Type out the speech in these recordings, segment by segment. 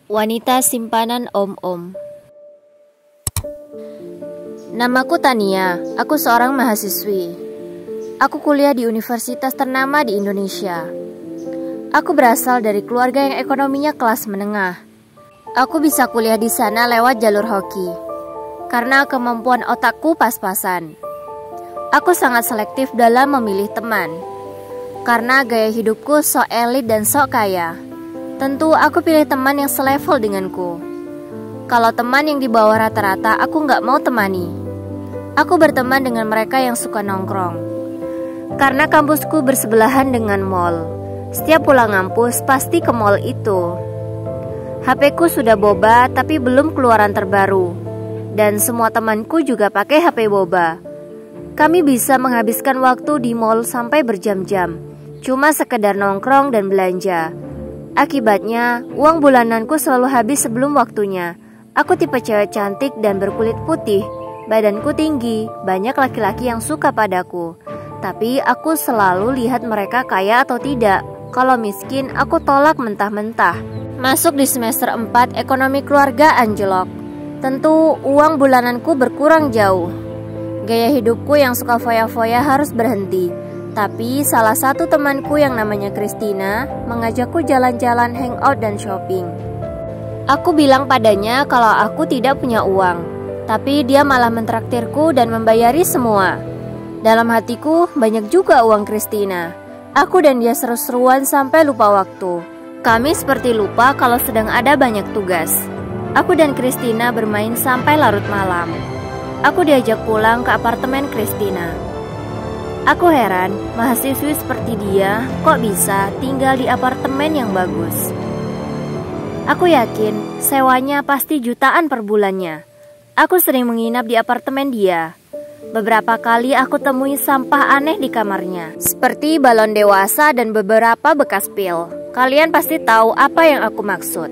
Wanita simpanan om-om. Namaku Tania, aku seorang mahasiswi. Aku kuliah di universitas ternama di Indonesia. Aku berasal dari keluarga yang ekonominya kelas menengah. Aku bisa kuliah di sana lewat jalur hoki, karena kemampuan otakku pas-pasan. Aku sangat selektif dalam memilih teman, karena gaya hidupku sok elit dan sok kaya. Tentu aku pilih teman yang selevel denganku. Kalau teman yang di bawah rata-rata aku nggak mau temani. Aku berteman dengan mereka yang suka nongkrong. Karena kampusku bersebelahan dengan mall. Setiap pulang ngampus pasti ke mall itu. HP-ku sudah boba tapi belum keluaran terbaru. Dan semua temanku juga pakai HP boba. Kami bisa menghabiskan waktu di mall sampai berjam-jam. Cuma sekedar nongkrong dan belanja. Akibatnya, uang bulananku selalu habis sebelum waktunya. Aku tipe cewek cantik dan berkulit putih. Badanku tinggi, banyak laki-laki yang suka padaku. Tapi aku selalu lihat mereka kaya atau tidak. Kalau miskin, aku tolak mentah-mentah. Masuk di semester 4, ekonomi keluarga anjlok. Tentu, uang bulananku berkurang jauh. Gaya hidupku yang suka foya-foya harus berhenti. Tapi salah satu temanku yang namanya Christina mengajakku jalan-jalan, hangout dan shopping. Aku bilang padanya kalau aku tidak punya uang, tapi dia malah mentraktirku dan membayari semua. Dalam hatiku banyak juga uang Christina. Aku dan dia seru-seruan sampai lupa waktu. Kami seperti lupa kalau sedang ada banyak tugas. Aku dan Christina bermain sampai larut malam. Aku diajak pulang ke apartemen Christina. Aku heran, mahasiswi seperti dia kok bisa tinggal di apartemen yang bagus. Aku yakin sewanya pasti jutaan per bulannya. Aku sering menginap di apartemen dia. Beberapa kali aku temui sampah aneh di kamarnya, seperti balon dewasa dan beberapa bekas pil. Kalian pasti tahu apa yang aku maksud.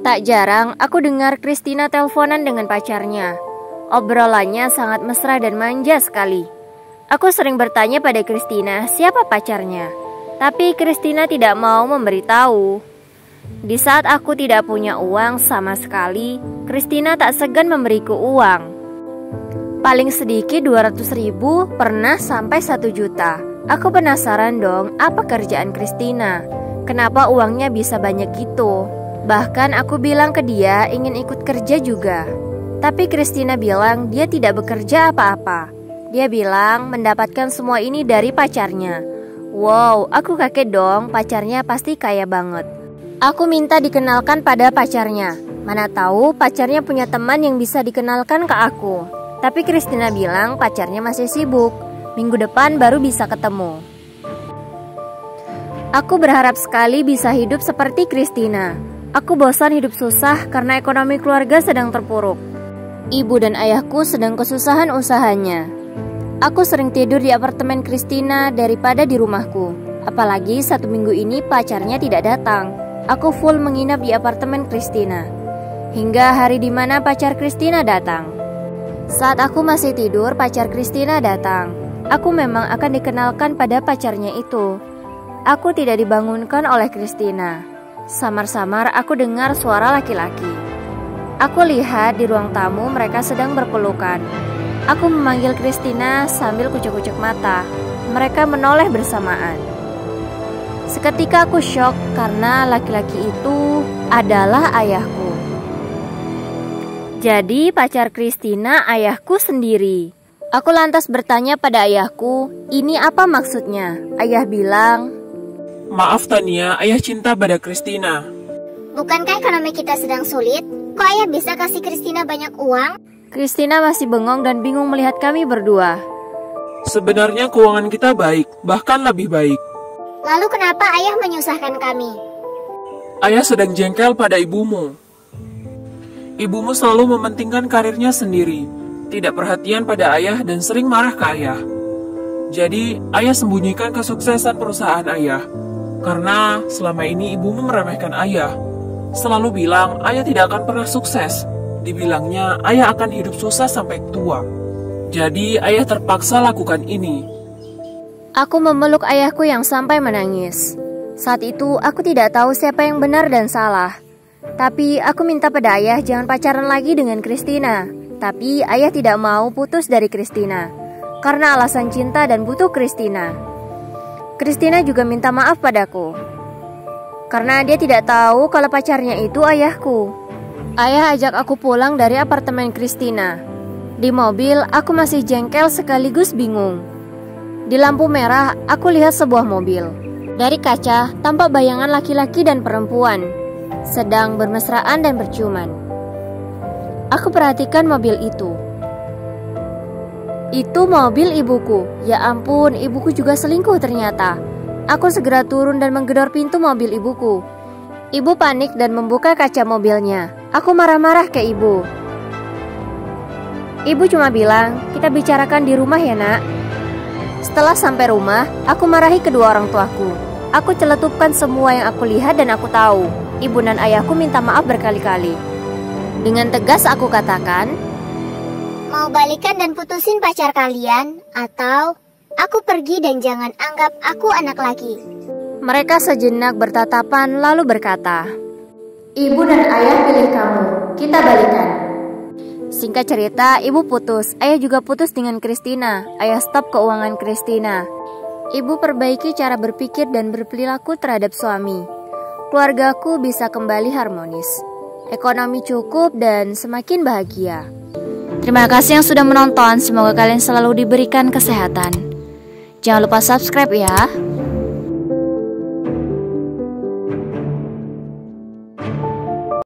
Tak jarang aku dengar Christina teleponan dengan pacarnya. Obrolannya sangat mesra dan manja sekali. Aku sering bertanya pada Christina siapa pacarnya, tapi Christina tidak mau memberitahu. Di saat aku tidak punya uang sama sekali, Christina tak segan memberiku uang. Paling sedikit 200.000, pernah sampai 1 juta. Aku penasaran dong, apa kerjaan Christina? Kenapa uangnya bisa banyak gitu? Bahkan aku bilang ke dia ingin ikut kerja juga. Tapi Christina bilang dia tidak bekerja apa-apa. Dia bilang mendapatkan semua ini dari pacarnya. Wow, aku kaget dong, pacarnya pasti kaya banget. Aku minta dikenalkan pada pacarnya. Mana tahu pacarnya punya teman yang bisa dikenalkan ke aku. Tapi Christina bilang pacarnya masih sibuk. Minggu depan baru bisa ketemu. Aku berharap sekali bisa hidup seperti Christina. Aku bosan hidup susah karena ekonomi keluarga sedang terpuruk. Ibu dan ayahku sedang kesusahan usahanya. Aku sering tidur di apartemen Christina daripada di rumahku. Apalagi 1 minggu ini pacarnya tidak datang. Aku full menginap di apartemen Christina hingga hari dimana pacar Christina datang. Saat aku masih tidur, pacar Christina datang. Aku memang akan dikenalkan pada pacarnya itu. Aku tidak dibangunkan oleh Christina. Samar-samar aku dengar suara laki-laki. Aku lihat di ruang tamu mereka sedang berpelukan. Aku memanggil Christina sambil kucek-kucek mata. Mereka menoleh bersamaan. Seketika aku syok karena laki-laki itu adalah ayahku. Jadi pacar Christina ayahku sendiri. Aku lantas bertanya pada ayahku, ini apa maksudnya? Ayah bilang, "Maaf Tania, ayah cinta pada Christina." Bukankah ekonomi kita sedang sulit? Kok ayah bisa kasih Christina banyak uang? Christina masih bengong dan bingung melihat kami berdua. Sebenarnya keuangan kita baik, bahkan lebih baik. Lalu kenapa ayah menyusahkan kami? Ayah sedang jengkel pada ibumu. Ibumu selalu mementingkan karirnya sendiri, tidak perhatian pada ayah dan sering marah ke ayah. Jadi, ayah sembunyikan kesuksesan perusahaan ayah. Karena selama ini ibumu meremehkan ayah. Selalu bilang ayah tidak akan pernah sukses. Dibilangnya ayah akan hidup susah sampai tua. Jadi ayah terpaksa lakukan ini. Aku memeluk ayahku yang sampai menangis. Saat itu aku tidak tahu siapa yang benar dan salah. Tapi aku minta pada ayah jangan pacaran lagi dengan Christina. Tapi ayah tidak mau putus dari Christina karena alasan cinta dan butuh Christina. Christina juga minta maaf padaku karena dia tidak tahu kalau pacarnya itu ayahku. Ayah ajak aku pulang dari apartemen Christina. Di mobil, aku masih jengkel sekaligus bingung. Di lampu merah, aku lihat sebuah mobil. Dari kaca, tampak bayangan laki-laki dan perempuan sedang bermesraan dan berciuman. Aku perhatikan mobil itu. Itu mobil ibuku. Ya ampun, ibuku juga selingkuh ternyata. Aku segera turun dan menggedor pintu mobil ibuku. Ibu panik dan membuka kaca mobilnya. Aku marah-marah ke ibu. Ibu cuma bilang, kita bicarakan di rumah ya nak. Setelah sampai rumah, aku marahi kedua orang tuaku. Aku celetupkan semua yang aku lihat dan aku tahu. Ibu dan ayahku minta maaf berkali-kali. Dengan tegas aku katakan, mau balikan dan putusin pacar kalian, atau aku pergi dan jangan anggap aku anak laki. Mereka sejenak bertatapan lalu berkata, ibu dan ayah pilih kamu, kita balikan. Singkat cerita, ibu putus, ayah juga putus dengan Christina. Ayah stop keuangan Christina. Ibu perbaiki cara berpikir dan berperilaku terhadap suami. Keluargaku bisa kembali harmonis. Ekonomi cukup dan semakin bahagia. Terima kasih yang sudah menonton. Semoga kalian selalu diberikan kesehatan. Jangan lupa subscribe ya.